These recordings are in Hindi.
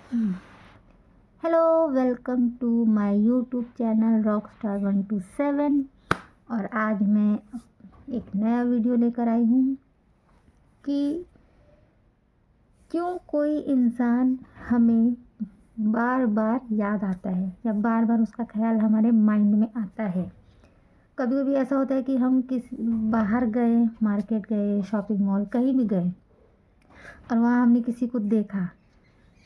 Hello, welcome to my YouTube channel Rockstar 127। और आज मैं एक नया वीडियो लेकर आई हूँ कि क्यों कोई इंसान हमें बार बार याद आता है या बार बार उसका ख्याल हमारे माइंड में आता है। कभी कभी ऐसा होता है कि हम बाहर गए, मार्केट गए, शॉपिंग मॉल, कहीं भी गए और वहाँ हमने किसी को देखा,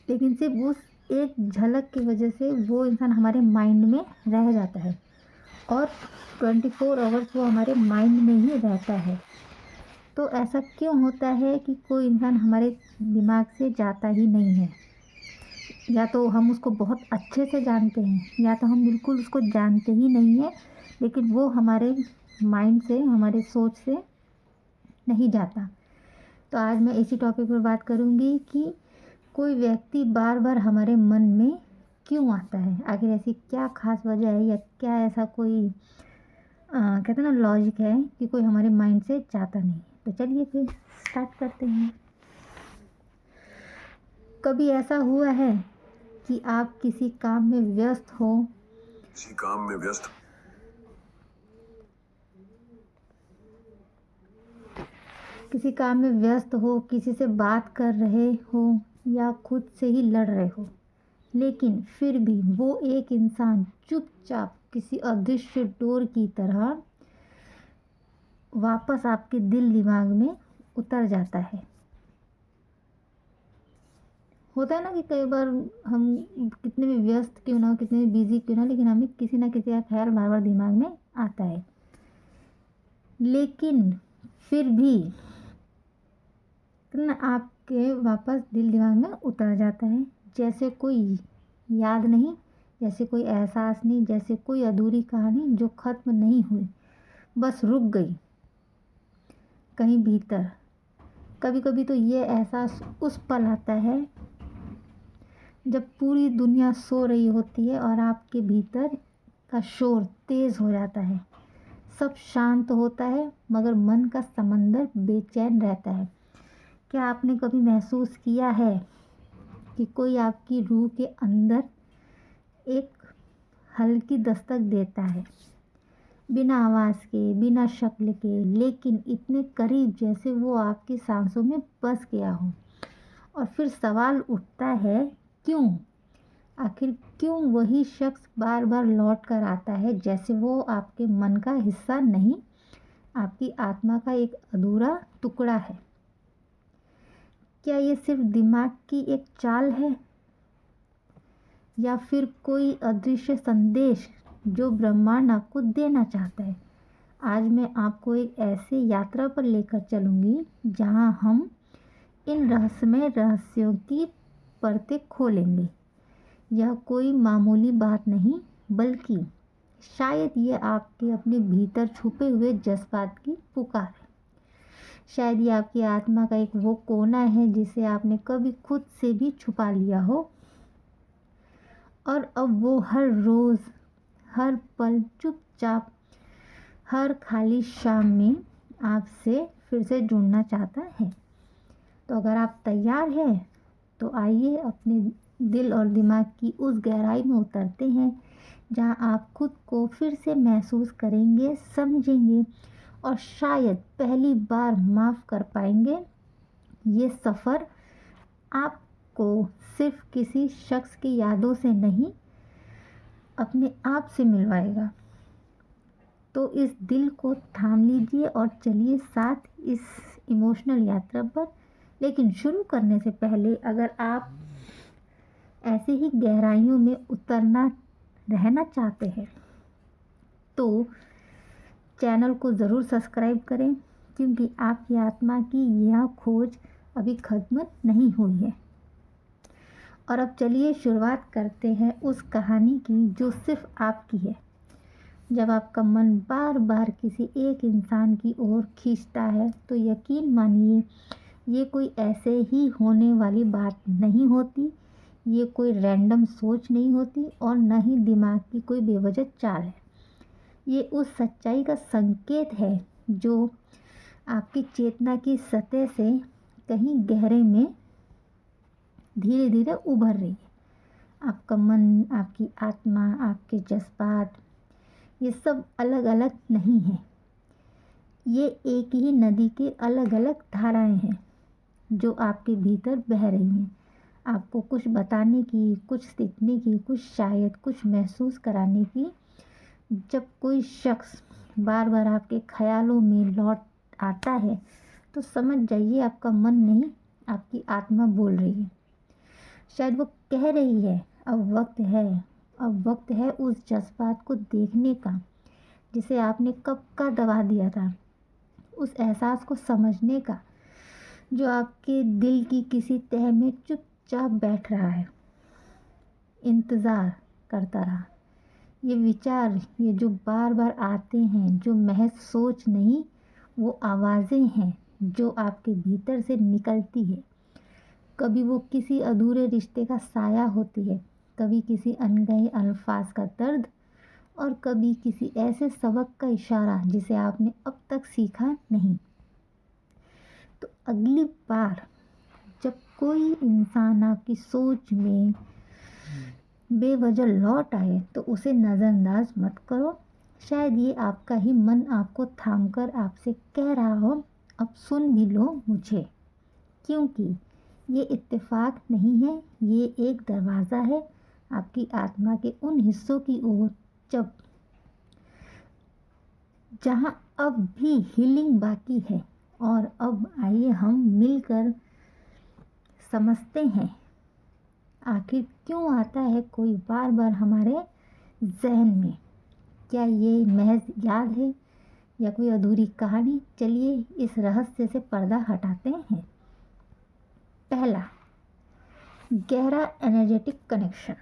लेकिन सिर्फ उस एक झलक की वजह से वो इंसान हमारे माइंड में रह जाता है और 24 आवर्स वो हमारे माइंड में ही रहता है। तो ऐसा क्यों होता है कि कोई इंसान हमारे दिमाग से जाता ही नहीं है? या तो हम उसको बहुत अच्छे से जानते हैं या तो हम बिल्कुल उसको जानते ही नहीं हैं, लेकिन वो हमारे माइंड से, हमारे सोच से नहीं जाता। तो आज मैं इसी टॉपिक पर बात करूँगी कि कोई व्यक्ति बार बार हमारे मन में क्यों आता है। आखिर ऐसी क्या खास वजह है या क्या ऐसा कोई कहते हैं ना लॉजिक है कि कोई हमारे माइंड से जाता नहीं। तो चलिए फिर स्टार्ट करते हैं। कभी ऐसा हुआ है कि आप किसी काम में व्यस्त हो, किसी काम में व्यस्त हो, किसी से बात कर रहे हो या खुद से ही लड़ रहे हो, लेकिन फिर भी वो एक इंसान चुपचाप किसी अदृश्य डोर की तरह वापस आपके दिल दिमाग में उतर जाता है। होता है ना कि कई बार हम कितने भी व्यस्त क्यों ना हो, कितने भी बिजी क्यों ना हो, लेकिन हमें किसी ना किसी का ख्याल बार बार दिमाग में आता है। लेकिन फिर भी ना आपके वापस दिल दिमाग में उतर जाता है, जैसे कोई याद नहीं, जैसे कोई एहसास नहीं, जैसे कोई अधूरी कहानी जो ख़त्म नहीं हुई, बस रुक गई कहीं भीतर। कभी कभी तो ये एहसास उस पल आता है जब पूरी दुनिया सो रही होती है और आपके भीतर का शोर तेज़ हो जाता है। सब शांत होता है मगर मन का समंदर बेचैन रहता है। क्या आपने कभी महसूस किया है कि कोई आपकी रूह के अंदर एक हल्की दस्तक देता है, बिना आवाज़ के, बिना शक्ल के, लेकिन इतने करीब जैसे वो आपकी सांसों में बस गया हो? और फिर सवाल उठता है, क्यों? आखिर क्यों वही शख्स बार बार लौट कर आता है, जैसे वो आपके मन का हिस्सा नहीं, आपकी आत्मा का एक अधूरा टुकड़ा है? क्या ये सिर्फ दिमाग की एक चाल है या फिर कोई अदृश्य संदेश जो ब्रह्मांड आपको देना चाहता है? आज मैं आपको एक ऐसी यात्रा पर लेकर चलूँगी जहाँ हम इन रहस्यमय रहस्यों की परतें खोलेंगे। यह कोई मामूली बात नहीं, बल्कि शायद ये आपके अपने भीतर छुपे हुए जज्बात की पुकार है। शायद ये आपकी आत्मा का एक वो कोना है जिसे आपने कभी खुद से भी छुपा लिया हो और अब वो हर रोज़, हर पल चुपचाप, हर खाली शाम में आपसे फिर से जुड़ना चाहता है। तो अगर आप तैयार हैं तो आइए अपने दिल और दिमाग की उस गहराई में उतरते हैं जहां आप खुद को फिर से महसूस करेंगे, समझेंगे और शायद पहली बार माफ़ कर पाएंगे। ये सफ़र आपको सिर्फ किसी शख्स की यादों से नहीं, अपने आप से मिलवाएगा। तो इस दिल को थाम लीजिए और चलिए साथ इस इमोशनल यात्रा पर। लेकिन शुरू करने से पहले अगर आप ऐसे ही गहराइयों में रहना चाहते हैं तो चैनल को ज़रूर सब्सक्राइब करें, क्योंकि आपकी आत्मा की यह खोज अभी ख़त्म नहीं हुई है। और अब चलिए शुरुआत करते हैं उस कहानी की जो सिर्फ आपकी है। जब आपका मन बार बार किसी एक इंसान की ओर खींचता है तो यकीन मानिए ये कोई ऐसे ही होने वाली बात नहीं होती, ये कोई रैंडम सोच नहीं होती और न ही दिमाग की कोई बेवजह चाल है। ये उस सच्चाई का संकेत है जो आपकी चेतना की सतह से कहीं गहरे में धीरे धीरे उभर रही है। आपका मन, आपकी आत्मा, आपके जज़्बात, ये सब अलग अलग नहीं हैं। ये एक ही नदी के अलग अलग धाराएं हैं जो आपके भीतर बह रही हैं। आपको कुछ बताने की, कुछ सीखने की, कुछ शायद कुछ महसूस कराने की। जब कोई शख्स बार बार आपके ख्यालों में लौट आता है तो समझ जाइए आपका मन नहीं, आपकी आत्मा बोल रही है। शायद वो कह रही है अब वक्त है उस जज्बात को देखने का जिसे आपने कब का दबा दिया था, उस एहसास को समझने का जो आपके दिल की किसी तह में चुपचाप बैठ रहा है, इंतज़ार करता रहा। ये विचार, ये जो बार बार आते हैं, जो महज सोच नहीं, वो आवाज़ें हैं जो आपके भीतर से निकलती है। कभी वो किसी अधूरे रिश्ते का साया होती है, कभी किसी अनगढ़े अल्फाज का दर्द, और कभी किसी ऐसे सबक का इशारा जिसे आपने अब तक सीखा नहीं। तो अगली बार जब कोई इंसान आपकी सोच में बेवजह लौट आए तो उसे नज़रअंदाज मत करो। शायद ये आपका ही मन आपको थामकर आपसे कह रहा हो, अब सुन भी लो मुझे, क्योंकि ये इत्तेफाक नहीं है, ये एक दरवाज़ा है आपकी आत्मा के उन हिस्सों की ओर जहाँ अब भी हीलिंग बाकी है। और अब आइए हम मिलकर समझते हैं आखिर क्यों आता है कोई बार बार हमारे जहन में। क्या ये महज याद है या कोई अधूरी कहानी? चलिए इस रहस्य से पर्दा हटाते हैं। पहला, गहरा एनर्जेटिक कनेक्शन।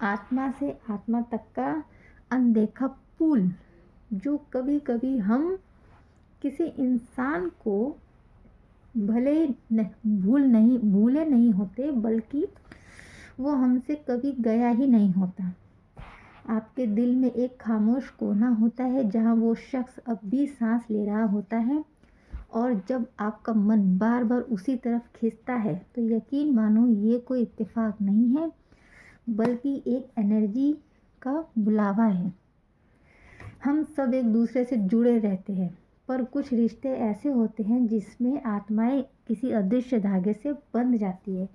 आत्मा से आत्मा तक का अनदेखा पुल जो कभी कभी हम किसी इंसान को भले भूले नहीं होते, बल्कि वो हमसे कभी गया ही नहीं होता। आपके दिल में एक खामोश कोना होता है जहाँ वो शख्स अब भी सांस ले रहा होता है, और जब आपका मन बार बार उसी तरफ खींचता है तो यकीन मानो ये कोई इत्तेफाक नहीं है, बल्कि एक एनर्जी का बुलावा है। हम सब एक दूसरे से जुड़े रहते हैं, पर कुछ रिश्ते ऐसे होते हैं जिसमें आत्माएं किसी अदृश्य धागे से बंध जाती है।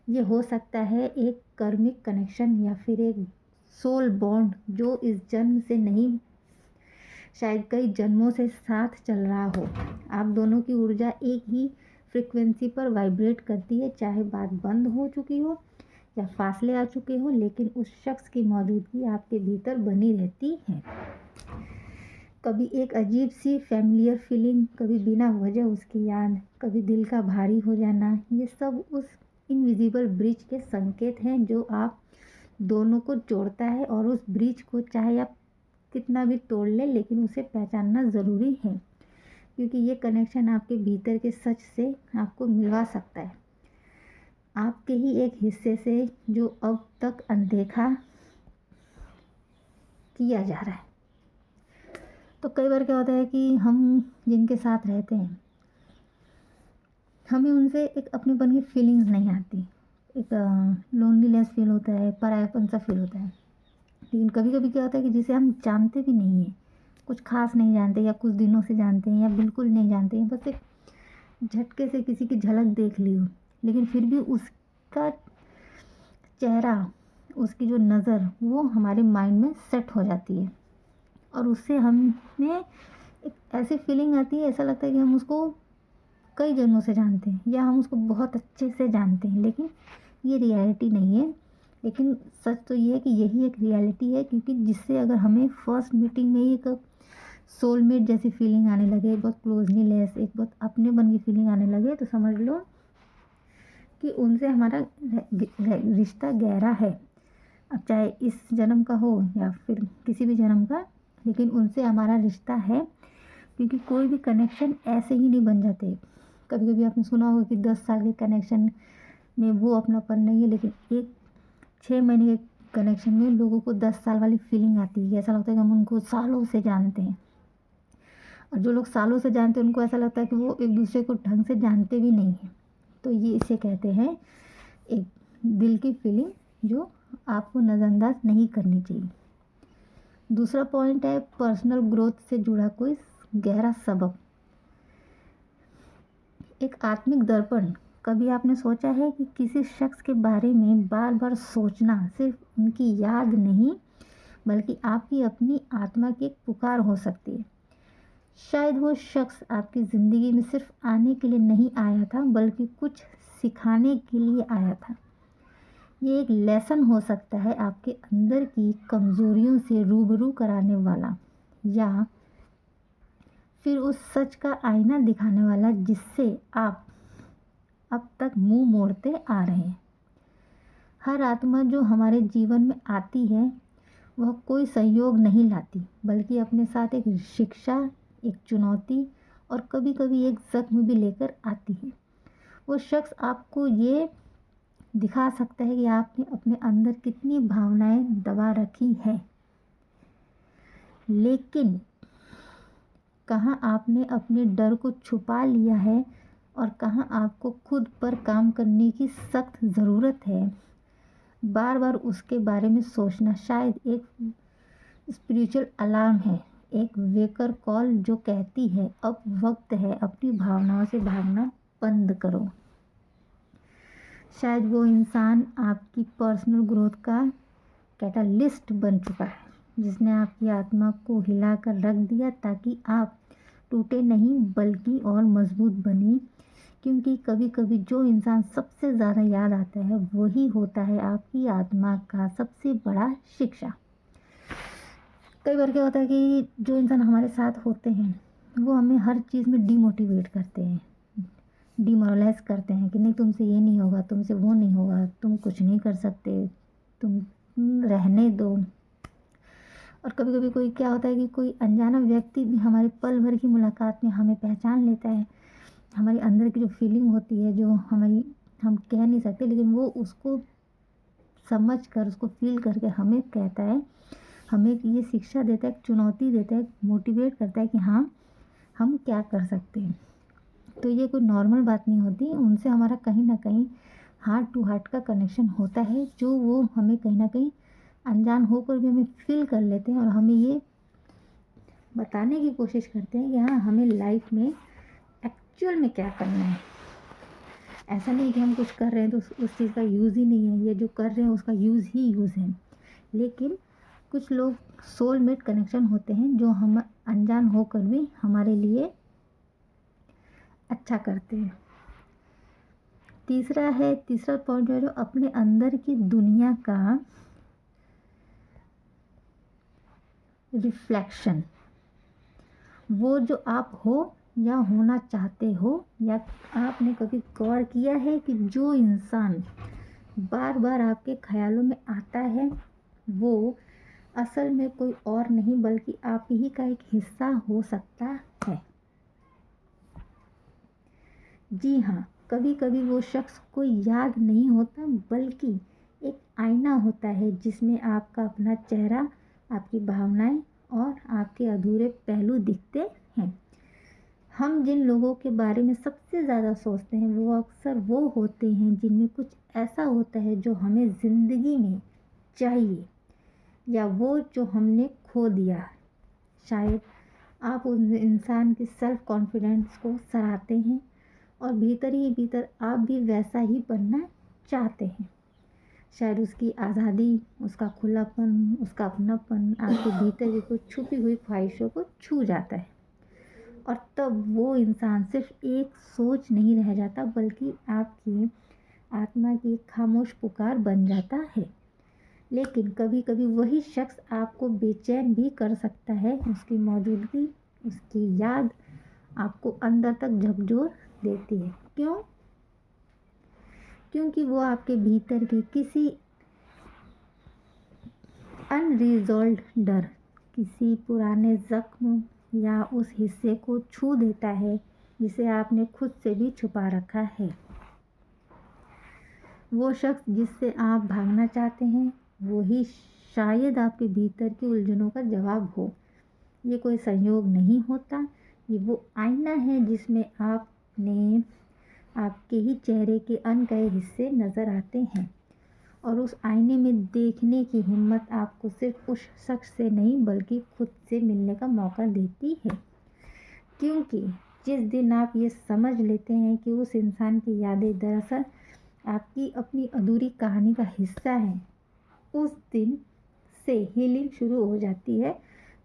ये हो सकता है एक कर्मिक कनेक्शन या फिर एक सोल बॉन्ड जो इस जन्म से नहीं, शायद कई जन्मों से साथ चल रहा हो। आप दोनों की ऊर्जा एक ही फ्रिक्वेंसी पर वाइब्रेट करती है, चाहे बात बंद हो चुकी हो या फासले आ चुके हो, लेकिन उस शख्स की मौजूदगी आपके भीतर बनी रहती है। कभी एक अजीब सी फैमिलियर फीलिंग, कभी बिना वजह उसकी याद, कभी दिल का भारी हो जाना। ये सब उस इनविजिबल ब्रिज के संकेत हैं जो आप दोनों को जोड़ता है, और उस ब्रिज को चाहे आप कितना भी तोड़ लें, लेकिन उसे पहचानना ज़रूरी है, क्योंकि ये कनेक्शन आपके भीतर के सच से आपको मिलवा सकता है, आपके ही एक हिस्से से जो अब तक अनदेखा किया जा रहा है। तो कई बार क्या होता है कि हम जिनके साथ रहते हैं, हमें उनसे एक अपनेपन की फीलिंग्स नहीं आती, एक लोनलीनेस फील होता है, परायापन सा फील होता है। लेकिन कभी कभी क्या होता है कि जिसे हम जानते भी नहीं हैं, कुछ खास नहीं जानते, या कुछ दिनों से जानते हैं, या बिल्कुल नहीं जानते हैं, बस एक झटके से किसी की झलक देख ली हो, लेकिन फिर भी उसका चेहरा, उसकी जो नज़र, वो हमारे माइंड में सेट हो जाती है, और उससे हमें एक ऐसी फीलिंग आती है, ऐसा लगता है कि हम उसको कई जन्मों से जानते हैं, या हम उसको बहुत अच्छे से जानते हैं। लेकिन ये रियलिटी नहीं है। लेकिन सच तो ये है कि यही एक रियलिटी है, क्योंकि जिससे अगर हमें फर्स्ट मीटिंग में ही एक सोलमेट जैसी फीलिंग आने लगे, बहुत क्लोजलीनेस, एक बहुत अपनेपन की फीलिंग आने लगे, तो समझ लो कि उनसे हमारा रिश्ता गहरा है। अब चाहे इस जन्म का हो या फिर किसी भी जन्म का, लेकिन उनसे हमारा रिश्ता है, क्योंकि कोई भी कनेक्शन ऐसे ही नहीं बन जाते। कभी कभी आपने सुना होगा कि 10 साल के कनेक्शन में वो अपनापन नहीं है, लेकिन एक 6 महीने के कनेक्शन में लोगों को 10 साल वाली फीलिंग आती है। ऐसा लगता है कि हम उनको सालों से जानते हैं, और जो लोग सालों से जानते हैं उनको ऐसा लगता है कि वो एक दूसरे को ढंग से जानते भी नहीं हैं। तो ये इसे कहते हैं एक दिल की फीलिंग जो आपको नज़रअंदाज नहीं करनी चाहिए। दूसरा पॉइंट है पर्सनल ग्रोथ से जुड़ा कोई गहरा सबक। एक आत्मिक दर्पण। कभी आपने सोचा है कि किसी शख्स के बारे में बार बार सोचना सिर्फ उनकी याद नहीं बल्कि आपकी अपनी आत्मा की एक पुकार हो सकती है। शायद वो शख्स आपकी ज़िंदगी में सिर्फ आने के लिए नहीं आया था बल्कि कुछ सिखाने के लिए आया था। ये एक लेसन हो सकता है, आपके अंदर की कमज़ोरियों से रूबरू कराने वाला, या फिर उस सच का आईना दिखाने वाला जिससे आप अब तक मुंह मोड़ते आ रहे हैं। हर आत्मा जो हमारे जीवन में आती है वह कोई संयोग नहीं लाती बल्कि अपने साथ एक शिक्षा, एक चुनौती और कभी कभी एक जख्म भी लेकर आती है। वो शख्स आपको ये दिखा सकता है कि आपने अपने अंदर कितनी भावनाएं दबा रखी है, लेकिन कहाँ आपने अपने डर को छुपा लिया है और कहाँ आपको खुद पर काम करने की सख्त ज़रूरत है। बार बार उसके बारे में सोचना शायद एक स्पिरिचुअल अलार्म है, एक वेकर कॉल जो कहती है अब वक्त है अपनी भावनाओं से भागना बंद करो। शायद वो इंसान आपकी पर्सनल ग्रोथ का कैटालिस्ट बन चुका है, जिसने आपकी आत्मा को हिलाकर रख दिया ताकि आप टूटे नहीं बल्कि और मजबूत बने। क्योंकि कभी कभी जो इंसान सबसे ज़्यादा याद आता है वही होता है आपकी आत्मा का सबसे बड़ा शिक्षा। कई बार क्या होता है कि जो इंसान हमारे साथ होते हैं वो हमें हर चीज़ में डीमोटिवेट करते हैं, डिमोरलाइज करते हैं कि नहीं तुमसे ये नहीं होगा, तुमसे वो नहीं होगा, तुम कुछ नहीं कर सकते, तुम रहने दो। और कभी कभी कोई क्या होता है कि कोई अनजाना व्यक्ति भी हमारे पल भर की मुलाकात में हमें पहचान लेता है। हमारे अंदर की जो फीलिंग होती है जो हम कह नहीं सकते, लेकिन वो उसको समझ कर उसको फील करके हमें कहता है, हमें ये शिक्षा देता है, चुनौती देता है, मोटिवेट करता है कि हाँ हम क्या कर सकते हैं। तो ये कोई नॉर्मल बात नहीं होती, उनसे हमारा कहीं ना कहीं हार्ट टू हार्ट का कनेक्शन होता है जो वो हमें कहीं ना कहीं अनजान होकर भी हमें फील कर लेते हैं और हमें ये बताने की कोशिश करते हैं कि हाँ हमें लाइफ में एक्चुअल में क्या करना है। ऐसा नहीं कि हम कुछ कर रहे हैं तो उस चीज़ का यूज़ ही नहीं है, ये जो कर रहे हैं उसका यूज़ ही यूज़ है। लेकिन कुछ लोग सोलमेट कनेक्शन होते हैं जो हम अनजान होकर भी हमारे लिए अच्छा करते हैं। तीसरा पॉइंट है जो अपने अंदर की दुनिया का रिफ्लेक्शन। वो जो आप हो या होना चाहते हो, या आपने कभी गौर किया है कि जो इंसान बार बार आपके ख्यालों में आता है वो असल में कोई और नहीं बल्कि आप ही का एक हिस्सा हो सकता है। जी हाँ, कभी कभी वो शख्स कोई याद नहीं होता बल्कि एक आईना होता है जिसमें आपका अपना चेहरा, आपकी भावनाएं और आपके अधूरे पहलू दिखते हैं। हम जिन लोगों के बारे में सबसे ज़्यादा सोचते हैं वो अक्सर वो होते हैं जिनमें कुछ ऐसा होता है जो हमें ज़िंदगी में चाहिए या वो जो हमने खो दिया। शायद आप उस इंसान की सेल्फ कॉन्फिडेंस को सराहते हैं और भीतर ही भीतर आप भी वैसा ही बनना चाहते हैं। शायद उसकी आज़ादी, उसका खुलापन, उसका अपनापन आपके भीतर की कुछ छुपी हुई ख्वाहिशों को छू जाता है और तब वो इंसान सिर्फ एक सोच नहीं रह जाता बल्कि आपकी आत्मा की खामोश पुकार बन जाता है। लेकिन कभी कभी वही शख्स आपको बेचैन भी कर सकता है। उसकी मौजूदगी, उसकी याद आपको अंदर तक झकझोर देती है। क्यों? क्योंकि वो आपके भीतर के किसी अनरिजॉल्व्ड डर, किसी पुराने जख्म या उस हिस्से को छू देता है जिसे आपने खुद से भी छुपा रखा है। वो शख्स जिससे आप भागना चाहते हैं वही शायद आपके भीतर की उलझनों का जवाब हो। ये कोई संयोग नहीं होता, ये वो आईना है जिसमें आपके ही चेहरे के अनकहे हिस्से नज़र आते हैं और उस आईने में देखने की हिम्मत आपको सिर्फ उस शख्स से नहीं बल्कि खुद से मिलने का मौका देती है। क्योंकि जिस दिन आप ये समझ लेते हैं कि उस इंसान की यादें दरअसल आपकी अपनी अधूरी कहानी का हिस्सा है, उस दिन से हीलिंग शुरू हो जाती है।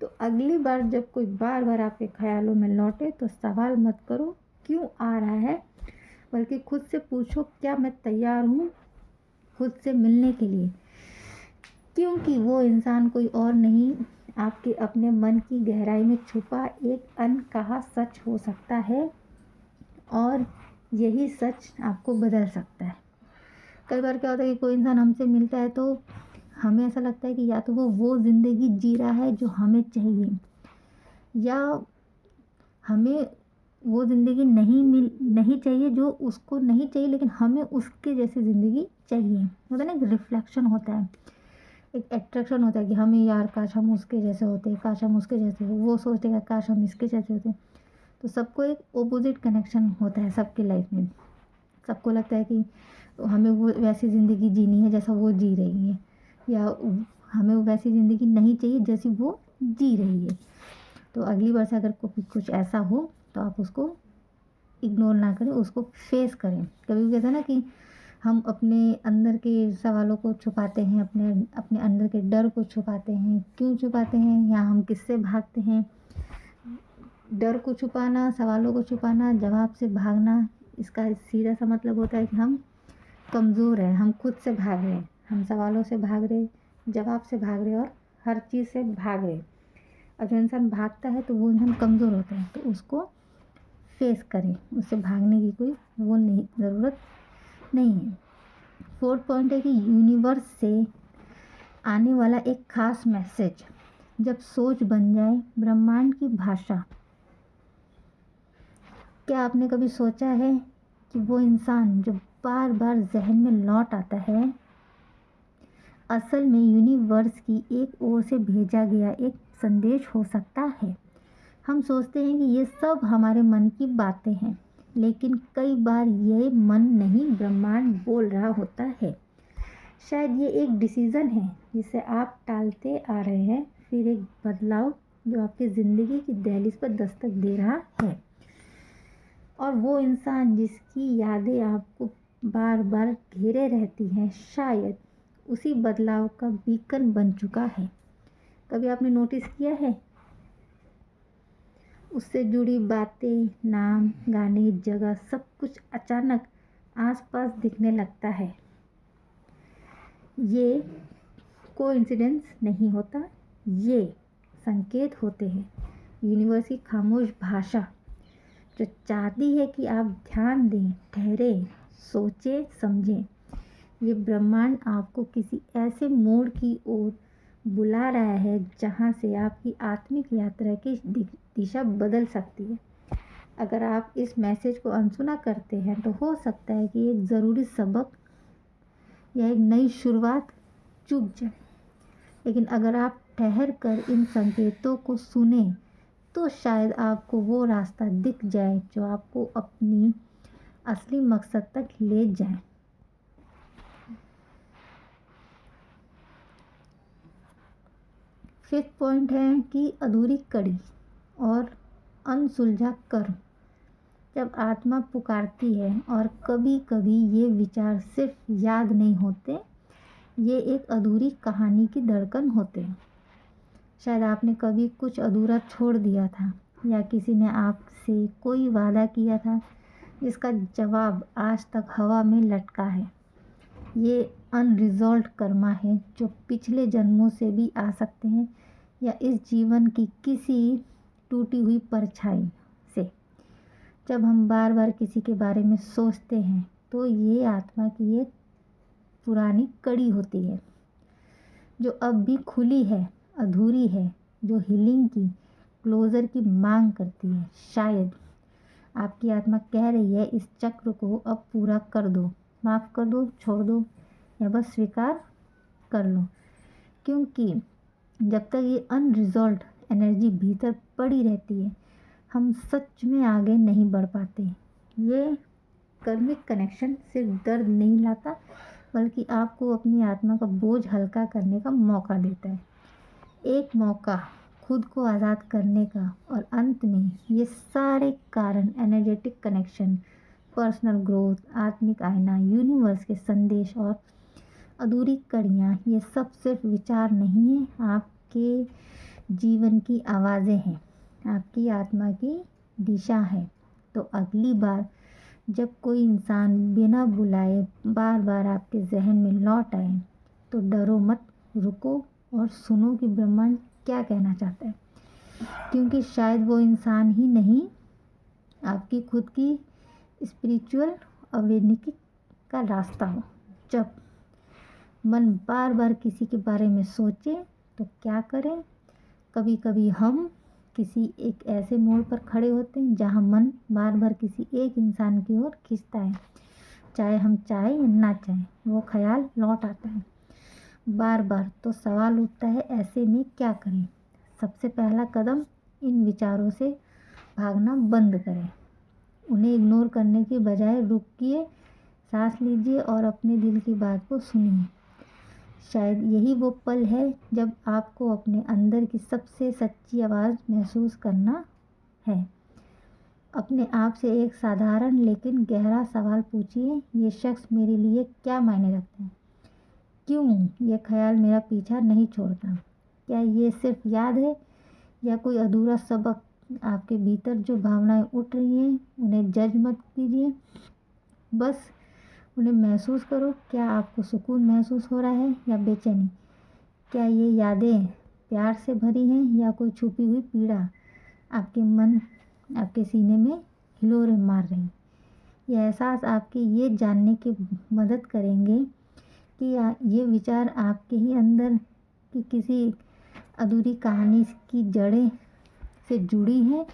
तो अगली बार जब कोई बार बार आपके ख्यालों में लौटे तो सवाल मत करो क्यों आ रहा है, बल्कि खुद से पूछो क्या मैं तैयार हूँ खुद से मिलने के लिए। क्योंकि वो इंसान कोई और नहीं, आपके अपने मन की गहराई में छुपा एक अनकहा सच हो सकता है, और यही सच आपको बदल सकता है। कई बार क्या होता है कि कोई इंसान हमसे मिलता है तो हमें ऐसा लगता है कि या तो वो ज़िंदगी जी रहा है जो हमें चाहिए, या हमें वो ज़िंदगी नहीं चाहिए जो उसको नहीं चाहिए, लेकिन हमें उसके जैसी ज़िंदगी चाहिए। होता है ना, एक रिफ्लेक्शन होता है, एक अट्रैक्शन होता है कि हमें यार काश हम उसके जैसे होते, काश हम उसके जैसे हो, वो सोचेगा काश हम इसके जैसे होते। तो सबको एक ऑपोजिट कनेक्शन होता है सबकी लाइफ में। सबको लगता है कि हमें वो वैसी ज़िंदगी जीनी है जैसा वो जी रही है, या हमें वो वैसी ज़िंदगी नहीं चाहिए जैसी वो जी रही है। तो अगली बार से अगर कुछ ऐसा हो तो आप उसको इग्नोर ना करें, उसको फेस करें। कभी भी कहते हैं ना कि हम अपने अंदर के सवालों को छुपाते हैं, अपने अपने अंदर के डर को छुपाते हैं। क्यों छुपाते हैं, या हम किससे भागते हैं? डर को छुपाना, सवालों को छुपाना, जवाब से भागना, इसका सीधा सा मतलब होता है कि हम कमज़ोर हैं, हम खुद से भाग रहे हैं, हम सवालों से भाग रहे, जवाब से भाग रहे और हर चीज़ से भाग रहे। और जो इंसान भागता है तो वो इंसान कमज़ोर होता है, तो उसको फेस करें, उससे भागने की कोई वो नहीं, ज़रूरत नहीं है। फोर्थ पॉइंट है कि यूनिवर्स से आने वाला एक ख़ास मैसेज जब सोच बन जाए ब्रह्मांड की भाषा। क्या आपने कभी सोचा है कि वो इंसान जो बार बार जहन में लौट आता है असल में यूनिवर्स की एक ओर से भेजा गया एक संदेश हो सकता है? हम सोचते हैं कि ये सब हमारे मन की बातें हैं, लेकिन कई बार ये मन नहीं ब्रह्मांड बोल रहा होता है। शायद ये एक डिसीज़न है जिसे आप टालते आ रहे हैं, फिर एक बदलाव जो आपकी ज़िंदगी की दहलीज पर दस्तक दे रहा है। और वो इंसान जिसकी यादें आपको बार बार घेरे रहती हैं, शायद उसी बदलाव का बीकन बन चुका है। कभी आपने नोटिस किया है? उससे जुड़ी बातें, नाम, गाने, जगह, सब कुछ अचानक आसपास दिखने लगता है। ये कोइंसिडेंस नहीं होता, ये संकेत होते हैं। यूनिवर्स की खामोश भाषा जो चाहती है कि आप ध्यान दें, ठहरें, सोचें, समझें। ये ब्रह्मांड आपको किसी ऐसे मोड़ की ओर बुला रहा है जहाँ से आपकी आत्मिक यात्रा की दिशा बदल सकती है। अगर आप इस मैसेज को अनसुना करते हैं तो हो सकता है कि एक ज़रूरी सबक या एक नई शुरुआत चूक जाए, लेकिन अगर आप ठहर कर इन संकेतों को सुने तो शायद आपको वो रास्ता दिख जाए जो आपको अपनी असली मकसद तक ले जाए। फिफ्थ पॉइंट है कि अधूरी कड़ी और अनसुलझा कर्म। जब आत्मा पुकारती है, और कभी कभी ये विचार सिर्फ याद नहीं होते, ये एक अधूरी कहानी की धड़कन होते हैं। शायद आपने कभी कुछ अधूरा छोड़ दिया था, या किसी ने आपसे कोई वादा किया था जिसका जवाब आज तक हवा में लटका है। ये अनरिजॉल्व्ड कर्मा है जो पिछले जन्मों से भी आ सकते हैं, या इस जीवन की किसी टूटी हुई परछाई से। जब हम बार बार किसी के बारे में सोचते हैं तो ये आत्मा की एक पुरानी कड़ी होती है जो अब भी खुली है, अधूरी है, जो हीलिंग की, क्लोज़र की मांग करती है। शायद आपकी आत्मा कह रही है इस चक्र को अब पूरा कर दो, माफ़ कर दो, छोड़ दो, या बस स्वीकार कर लो। क्योंकि जब तक ये अनरिजॉल्व्ड एनर्जी भीतर पड़ी रहती है, हम सच में आगे नहीं बढ़ पाते। ये कर्मिक कनेक्शन सिर्फ दर्द नहीं लाता, बल्कि आपको अपनी आत्मा का बोझ हल्का करने का मौका देता है। एक मौका खुद को आज़ाद करने का। और अंत में ये सारे कारण एनर्जेटिक कनेक्शन, पर्सनल ग्रोथ, आत्मिक आईना, यूनिवर्स के संदेश और अधूरी कड़ियाँ, ये सब सिर्फ विचार नहीं है, आपके जीवन की आवाज़ें हैं, आपकी आत्मा की दिशा है। तो अगली बार जब कोई इंसान बिना बुलाए बार बार आपके जहन में लौट आए, तो डरो मत, रुको और सुनो कि ब्रह्मांड क्या कहना चाहता है। क्योंकि शायद वो इंसान ही नहीं, आपकी खुद की स्पिरिचुअल अवेकनिंग का रास्ता हो। जब मन बार बार किसी के बारे में सोचे तो क्या करें? कभी कभी हम किसी एक ऐसे मोड़ पर खड़े होते हैं जहाँ मन बार बार किसी एक इंसान की ओर खींचता है। चाहे हम चाहें या ना चाहें, वो ख्याल लौट आता है बार बार। तो सवाल उठता है, ऐसे में क्या करें? सबसे पहला कदम, इन विचारों से भागना बंद करें। उन्हें इग्नोर करने के बजाय रुकिए, सांस लीजिए और अपने दिल की बात को सुनिए। शायद यही वो पल है जब आपको अपने अंदर की सबसे सच्ची आवाज़ महसूस करना है। अपने आप से एक साधारण लेकिन गहरा सवाल पूछिए, ये शख्स मेरे लिए क्या मायने रखता है? क्यों ये ख्याल मेरा पीछा नहीं छोड़ता? क्या ये सिर्फ याद है या कोई अधूरा सबक? आपके भीतर जो भावनाएं उठ रही हैं, उन्हें जज मत कीजिए, बस उन्हें महसूस करो। क्या आपको सुकून महसूस हो रहा है या बेचैनी? क्या ये यादें प्यार से भरी हैं या कोई छुपी हुई पीड़ा आपके सीने में हिलोरे मार रही? ये एहसास आपके ये जानने की मदद करेंगे कि ये विचार आपके ही अंदर की किसी अधूरी कहानी की जड़ें से जुड़ी हैं।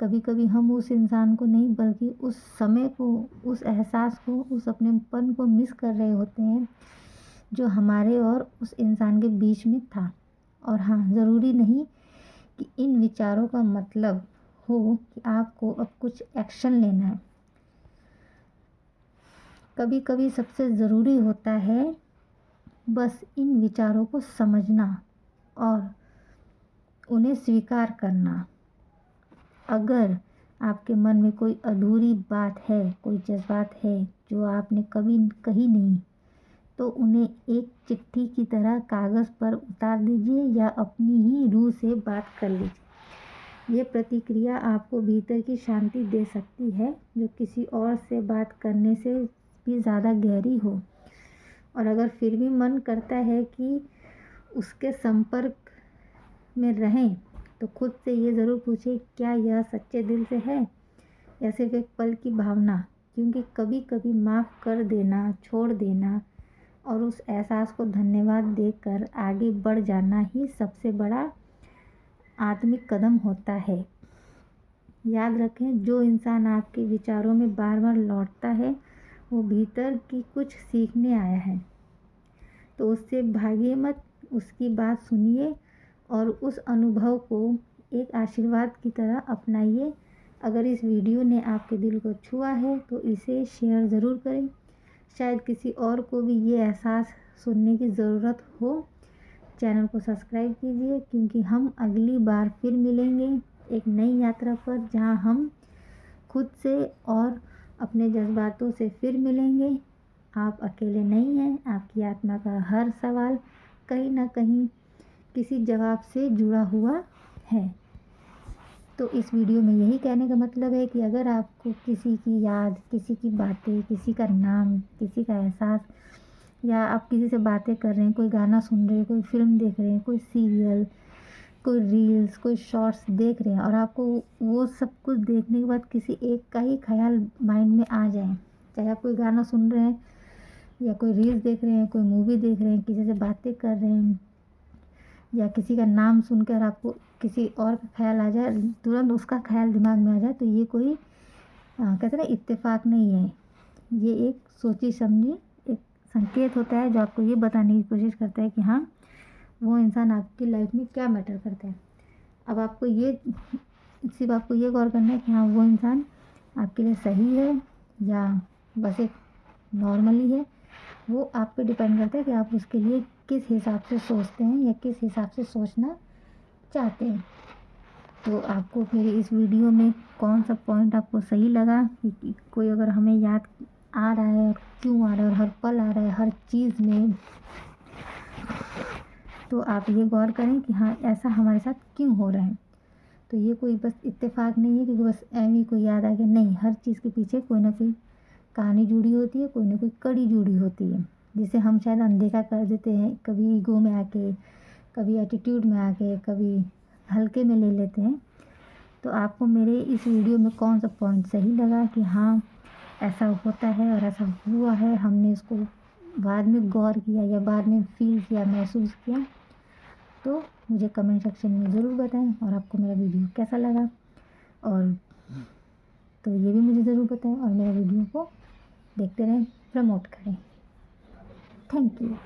कभी कभी हम उस इंसान को नहीं, बल्कि उस समय को, उस एहसास को, उस अपनेपन को मिस कर रहे होते हैं जो हमारे और उस इंसान के बीच में था। और हाँ, ज़रूरी नहीं कि इन विचारों का मतलब हो कि आपको अब कुछ एक्शन लेना है। कभी कभी सबसे ज़रूरी होता है बस इन विचारों को समझना और उन्हें स्वीकार करना। अगर आपके मन में कोई अधूरी बात है, कोई जज्बात है जो आपने कभी कही नहीं, तो उन्हें एक चिट्ठी की तरह कागज़ पर उतार दीजिए या अपनी ही रूह से बात कर लीजिए। ये प्रतिक्रिया आपको भीतर की शांति दे सकती है, जो किसी और से बात करने से भी ज़्यादा गहरी हो। और अगर फिर भी मन करता है कि उसके संपर्क में रहें, तो खुद से ये ज़रूर पूछें, क्या यह सच्चे दिल से है या सिर्फ एक पल की भावना? क्योंकि कभी कभी माफ़ कर देना, छोड़ देना और उस एहसास को धन्यवाद देकर आगे बढ़ जाना ही सबसे बड़ा आत्मिक कदम होता है। याद रखें, जो इंसान आपके विचारों में बार बार लौटता है, वो भीतर की कुछ सीखने आया है। तो उससे भागिए मत, उसकी बात सुनिए और उस अनुभव को एक आशीर्वाद की तरह अपनाइए। अगर इस वीडियो ने आपके दिल को छुआ है तो इसे शेयर ज़रूर करें। शायद किसी और को भी ये एहसास सुनने की ज़रूरत हो। चैनल को सब्सक्राइब कीजिए, क्योंकि हम अगली बार फिर मिलेंगे एक नई यात्रा पर, जहां हम खुद से और अपने जज्बातों से फिर मिलेंगे। आप अकेले नहीं हैं। आपकी आत्मा का हर सवाल कहीं ना कहीं किसी जवाब से जुड़ा हुआ है। तो इस वीडियो में यही कहने का मतलब है कि अगर आपको किसी की याद, किसी की बातें, किसी का नाम, किसी का एहसास, या आप किसी से बातें कर रहे हैं, कोई गाना सुन रहे हैं, कोई फिल्म देख रहे हैं, कोई सीरियल, कोई रील्स, कोई शॉर्ट्स देख रहे हैं और आपको वो सब कुछ देखने के बाद किसी एक का ही ख्याल माइंड में आ जाए, चाहे आप कोई गाना सुन रहे हैं या कोई रील्स देख रहे हैं, कोई मूवी देख रहे हैं, किसी से बातें कर रहे हैं, या किसी का नाम सुनकर आपको किसी और का ख्याल आ जाए, तुरंत उसका ख्याल दिमाग में आ जाए, तो ये कोई कहते हैं इत्तेफाक नहीं है। ये एक सोची समझी एक संकेत होता है जो आपको ये बताने की कोशिश करता है कि हाँ, वो इंसान आपकी लाइफ में क्या मैटर करता है। अब आपको ये गौर करना है कि हाँ, वो इंसान आपके लिए सही है या बस एक नॉर्मली है। वो आप पे डिपेंड करता है कि आप उसके लिए किस हिसाब से सोचते हैं या किस हिसाब से सोचना चाहते हैं। तो आपको मेरी इस वीडियो में कौन सा पॉइंट आपको सही लगा कि कोई अगर हमें याद आ रहा है और क्यों आ रहा है और हर पल आ रहा है हर चीज़ में, तो आप ये गौर करें कि हाँ ऐसा हमारे साथ क्यों हो रहा है। तो ये कोई बस इत्तेफाक नहीं है कि बस एवं ही कोई याद आ गया, नहीं, हर चीज़ के पीछे कोई ना कोई कहानी जुड़ी होती है, कोई ना कोई कड़ी जुड़ी होती है, जिसे हम शायद अनदेखा कर देते हैं, कभी ईगो में आके, कभी एटीट्यूड में आके, कभी हल्के में ले लेते हैं। तो आपको मेरे इस वीडियो में कौन सा पॉइंट सही लगा कि हाँ ऐसा होता है और ऐसा हुआ है, हमने इसको बाद में गौर किया या बाद में फील किया, महसूस किया, तो मुझे कमेंट सेक्शन में ज़रूर बताएं। और आपको मेरा वीडियो कैसा लगा और तो ये भी मुझे ज़रूर बताएं और मेरे वीडियो को देखते रहें, प्रमोट करें। Thank you.